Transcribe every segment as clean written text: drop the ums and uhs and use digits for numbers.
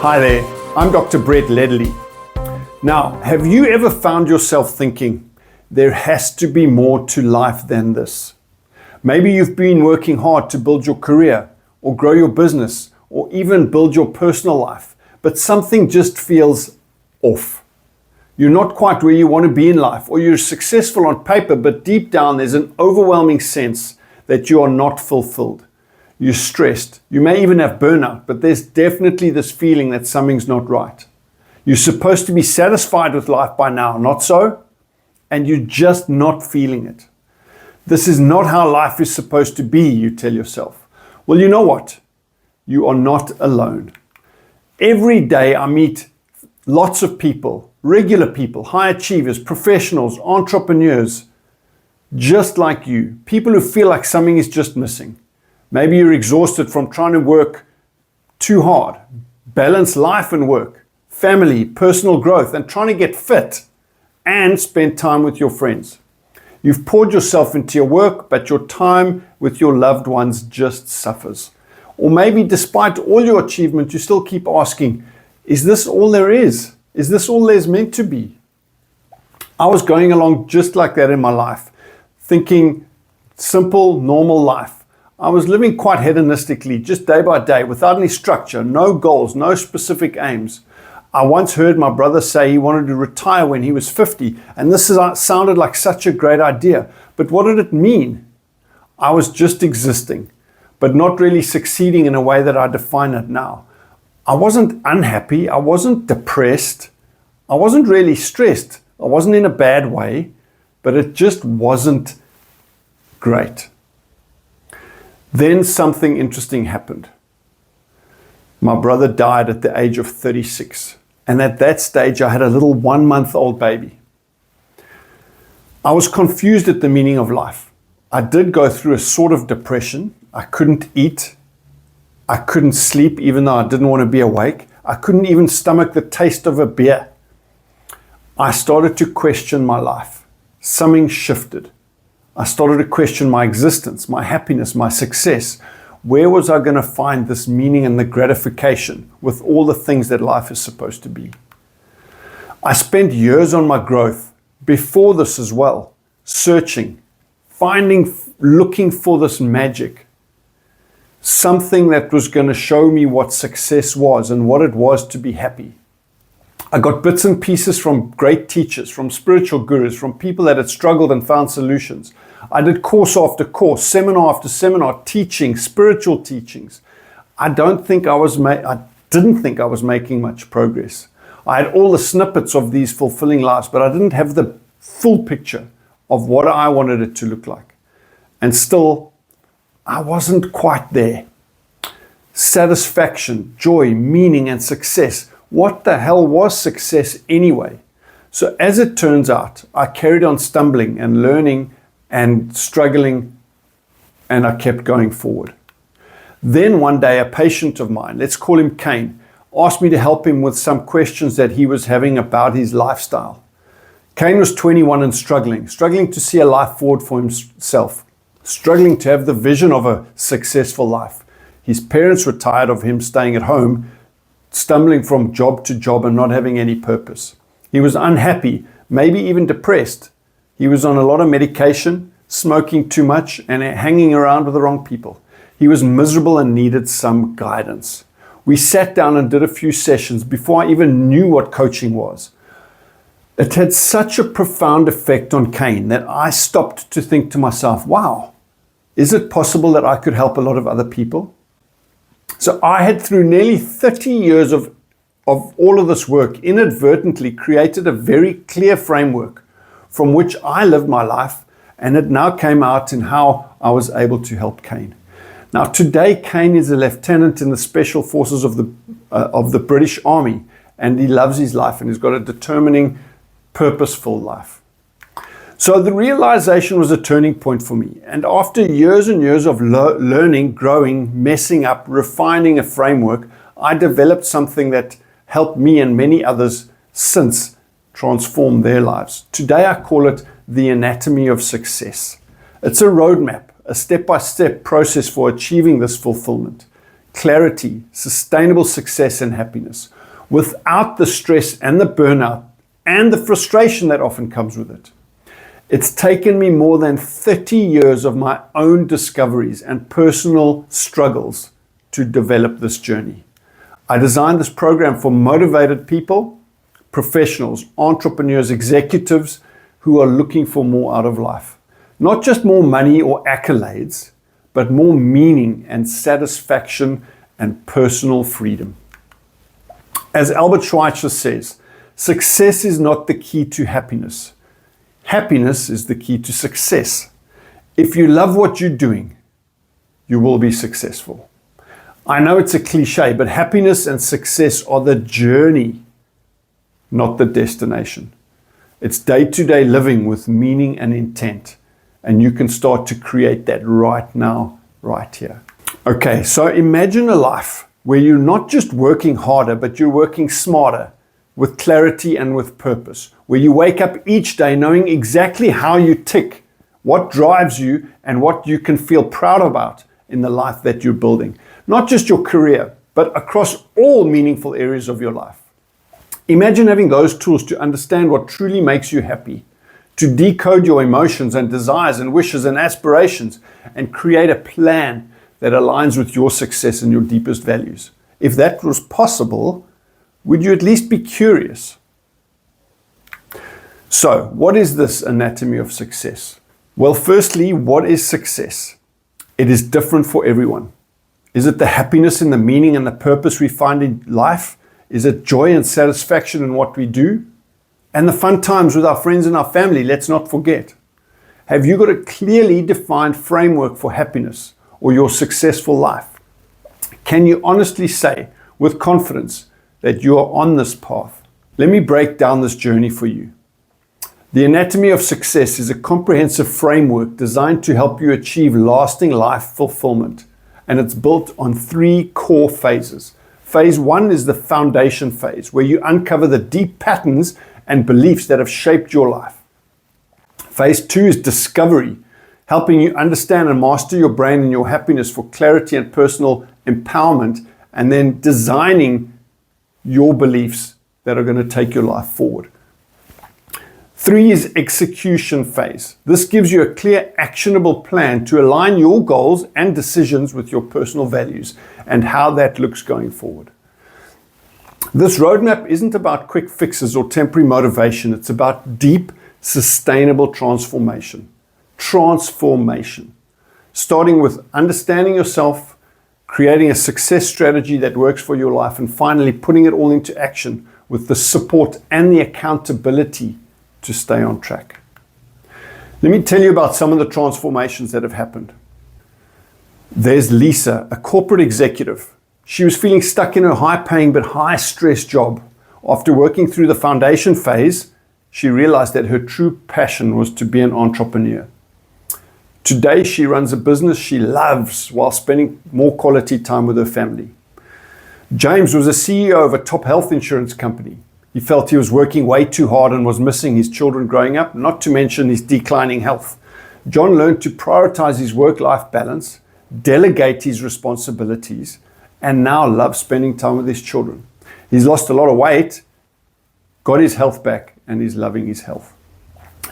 Hi there, I'm drBrett. Now, have you ever found yourself thinking, there has to be more to life than this? Maybe you've been working hard to build your career, or grow your business, or even build your personal life, but something just feels off. You're not quite where you want to be in life, or you're successful on paper, but deep down there's an overwhelming sense that you are not fulfilled. You're stressed. You may even have burnout, but there's definitely this feeling that something's not right. You're supposed to be satisfied with life by now, not so? And you're just not feeling it. This is not how life is supposed to be, you tell yourself. Well, you know what? You are not alone. Every day I meet lots of people, regular people, high achievers, professionals, entrepreneurs, just like you, people who feel like something is just missing. Maybe you're exhausted from trying to work too hard, balance life and work, family, personal growth, and trying to get fit and spend time with your friends. You've poured yourself into your work, but your time with your loved ones just suffers. Or maybe despite all your achievement, you still keep asking, is this all there is? Is this all there's meant to be? I was going along just like that in my life, thinking simple, normal life. I was living quite hedonistically, just day by day, without any structure, no goals, no specific aims. I once heard my brother say he wanted to retire when he was 50, and this sounded like such a great idea. But what did it mean? I was just existing, but not really succeeding in a way that I define it now. I wasn't unhappy, I wasn't depressed, I wasn't really stressed, I wasn't in a bad way, but it just wasn't great. Then something interesting happened. My brother died at the age of 36. And at that stage, I had a little 1-month-old baby. I was confused at the meaning of life. I did go through a sort of depression. I couldn't eat. I couldn't sleep even though I didn't want to be awake. I couldn't even stomach the taste of a beer. I started to question my life. Something shifted. I started to question my existence, my happiness, my success. Where was I going to find this meaning and the gratification with all the things that life is supposed to be? I spent years on my growth before this as well, searching, finding, looking for this magic. Something that was going to show me what success was and what it was to be happy. I got bits and pieces from great teachers, from spiritual gurus, from people that had struggled and found solutions. I did course after course, seminar after seminar, teaching, spiritual teachings. I didn't think I was making much progress. I had all the snippets of these fulfilling lives, but I didn't have the full picture of what I wanted it to look like. And still, I wasn't quite there. Satisfaction, joy, meaning, and success. What the hell was success anyway? So as it turns out, I carried on stumbling and learning and struggling, and I kept going forward. Then one day, a patient of mine, let's call him Cain, asked me to help him with some questions that he was having about his lifestyle. Cain was 21 and struggling to see a life forward for himself, struggling to have the vision of a successful life. His parents were tired of him staying at home, stumbling from job to job and not having any purpose. He was unhappy, maybe even depressed. He was on a lot of medication, smoking too much, and hanging around with the wrong people. He was miserable and needed some guidance. We sat down and did a few sessions before I even knew what coaching was. It had such a profound effect on Cain that I stopped to think to myself, wow, is it possible that I could help a lot of other people? So I had, through nearly 30 years of all of this work, inadvertently created a very clear framework from which I lived my life, and it now came out in how I was able to help Cain. Now today, Cain is a lieutenant in the special forces of the British Army, and he loves his life and he's got a determining, purposeful life. So the realization was a turning point for me. And after years and years of learning, growing, messing up, refining a framework, I developed something that helped me and many others since transform their lives. Today I call it the anatomy of success. It's a roadmap, a step-by-step process for achieving this fulfillment. clarity, sustainable success, and happiness without the stress and the burnout and the frustration that often comes with it. It's taken me more than 30 years of my own discoveries and personal struggles to develop this journey. I designed this program for motivated people, professionals, entrepreneurs, executives who are looking for more out of life. Not just more money or accolades, but more meaning and satisfaction and personal freedom. As Albert Schweitzer says, success is not the key to happiness. Happiness is the key to success. If you love what you're doing, you will be successful. I know it's a cliche, but happiness and success are the journey, not the destination. It's day-to-day living with meaning and intent, and you can start to create that right now, right here. Okay, so imagine a life where you're not just working harder, but you're working smarter, with clarity and with purpose, where you wake up each day knowing exactly how you tick, what drives you, and what you can feel proud about in the life that you're building. Not just your career, but across all meaningful areas of your life. Imagine having those tools to understand what truly makes you happy, to decode your emotions and desires and wishes and aspirations, and create a plan that aligns with your success and your deepest values. If that was possible, would you at least be curious? So, what is this anatomy of success? Well, firstly, what is success? It is different for everyone. Is it the happiness and the meaning and the purpose we find in life? Is it joy and satisfaction in what we do? And the fun times with our friends and our family, let's not forget. Have you got a clearly defined framework for happiness or your successful life? Can you honestly say with confidence that you are on this path? Let me break down this journey for you. The anatomy of success is a comprehensive framework designed to help you achieve lasting life fulfillment, and it's built on 3 core phases. Phase 1 is the foundation phase, where you uncover the deep patterns and beliefs that have shaped your life. Phase 2 is discovery, helping you understand and master your brain and your happiness for clarity and personal empowerment, and then designing your beliefs that are going to take your life forward. 3 is execution phase. This gives you a clear, actionable plan to align your goals and decisions with your personal values and how that looks going forward. This roadmap isn't about quick fixes or temporary motivation. It's about deep, sustainable transformation. Transformation. Starting with understanding yourself, creating a success strategy that works for your life, and finally putting it all into action with the support and the accountability to stay on track. Let me tell you about some of the transformations that have happened. There's Lisa, a corporate executive. She was feeling stuck in her high-paying but high-stress job. After working through the foundation phase, she realized that her true passion was to be an entrepreneur. Today, she runs a business she loves while spending more quality time with her family. James was a CEO of a top health insurance company. He felt he was working way too hard and was missing his children growing up, not to mention his declining health. John learned to prioritize his work-life balance, delegate his responsibilities, and now loves spending time with his children. He's lost a lot of weight, got his health back, and is loving his health.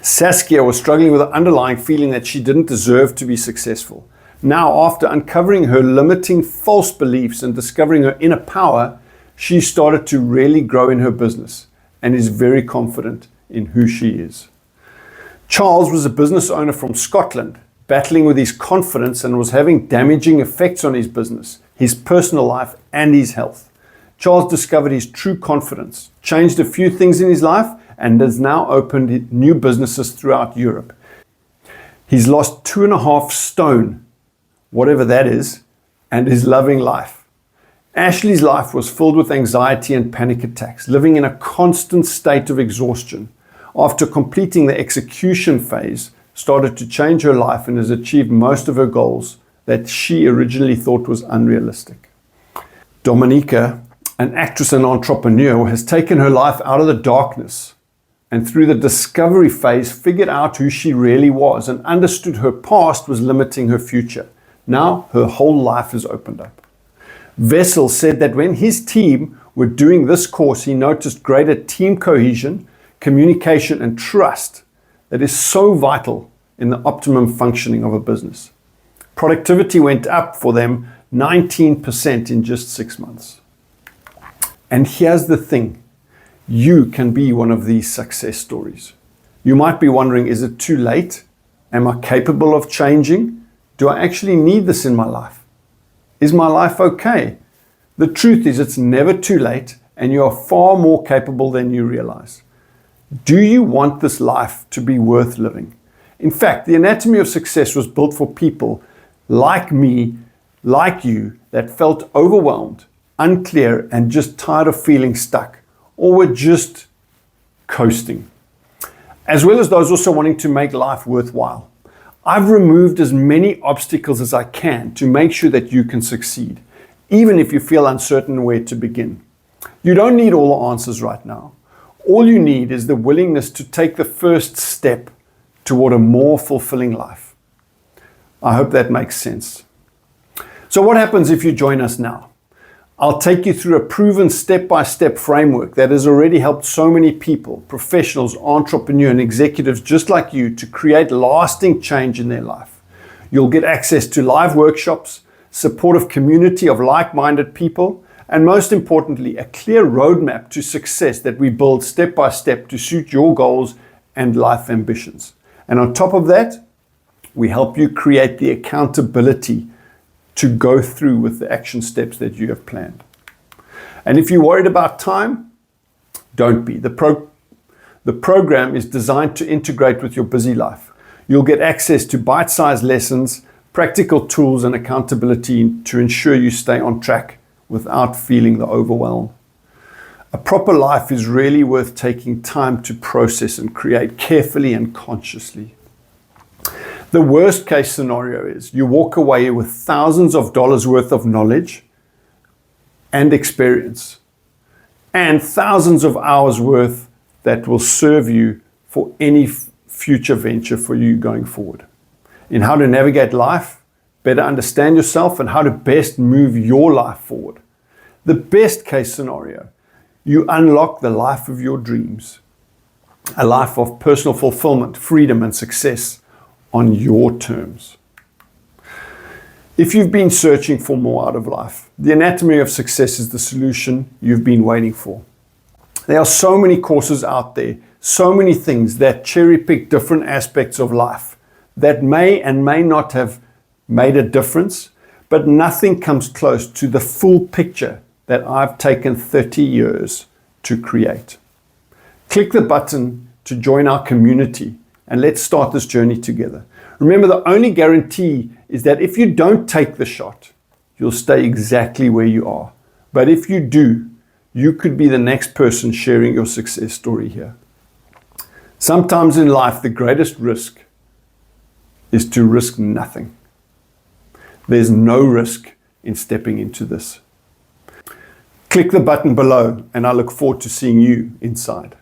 Saskia was struggling with an underlying feeling that she didn't deserve to be successful. Now, after uncovering her limiting false beliefs and discovering her inner power, she started to really grow in her business and is very confident in who she is. Charles was a business owner from Scotland, battling with his confidence and was having damaging effects on his business, his personal life, and his health. Charles discovered his true confidence, changed a few things in his life, and has now opened new businesses throughout Europe. He's lost 2.5 stone, whatever that is, and is loving life. Ashley's life was filled with anxiety and panic attacks, living in a constant state of exhaustion. After completing the execution phase, started to change her life and has achieved most of her goals that she originally thought was unrealistic. Dominica, an actress and entrepreneur, has taken her life out of the darkness and through the discovery phase figured out who she really was and understood her past was limiting her future. Now her whole life is opened up. Vessel said that when his team were doing this course, he noticed greater team cohesion, communication, and trust that is so vital in the optimum functioning of a business. Productivity went up for them 19% in just 6 months. And here's the thing, you can be one of these success stories. You might be wondering, is it too late? Am I capable of changing? Do I actually need this in my life? Is my life okay? The truth is, it's never too late, and you are far more capable than you realize. Do you want this life to be worth living? In fact, the anatomy of success was built for people like me, like you, that felt overwhelmed, unclear, and just tired of feeling stuck, or were just coasting. As well as those also wanting to make life worthwhile. I've removed as many obstacles as I can to make sure that you can succeed, even if you feel uncertain where to begin. You don't need all the answers right now. All you need is the willingness to take the first step toward a more fulfilling life. I hope that makes sense. So what happens if you join us now? I'll take you through a proven step-by-step framework that has already helped so many people, professionals, entrepreneurs, and executives just like you to create lasting change in their life. You'll get access to live workshops, supportive community of like-minded people, and most importantly, a clear roadmap to success that we build step by step to suit your goals and life ambitions. And on top of that, we help you create the accountability to go through with the action steps that you have planned. And if you're worried about time, don't be. The program is designed to integrate with your busy life. You'll get access to bite-sized lessons, practical tools, and accountability to ensure you stay on track without feeling the overwhelm. A proper life is really worth taking time to process and create carefully and consciously. The worst case scenario is you walk away with thousands of dollars worth of knowledge and experience and thousands of hours worth that will serve you for any future venture for you going forward. In how to navigate life, better understand yourself, and how to best move your life forward. The best case scenario, you unlock the life of your dreams, a life of personal fulfillment, freedom, and success on your terms. If you've been searching for more out of life, the anatomy of success is the solution you've been waiting for. There are so many courses out there, so many things that cherry pick different aspects of life that may and may not have made a difference, but nothing comes close to the full picture that I've taken 30 years to create. Click the button to join our community and let's start this journey together. Remember, the only guarantee is that if you don't take the shot, you'll stay exactly where you are. But if you do, you could be the next person sharing your success story here. Sometimes in life, the greatest risk is to risk nothing. There's no risk in stepping into this. Click the button below, and I look forward to seeing you inside.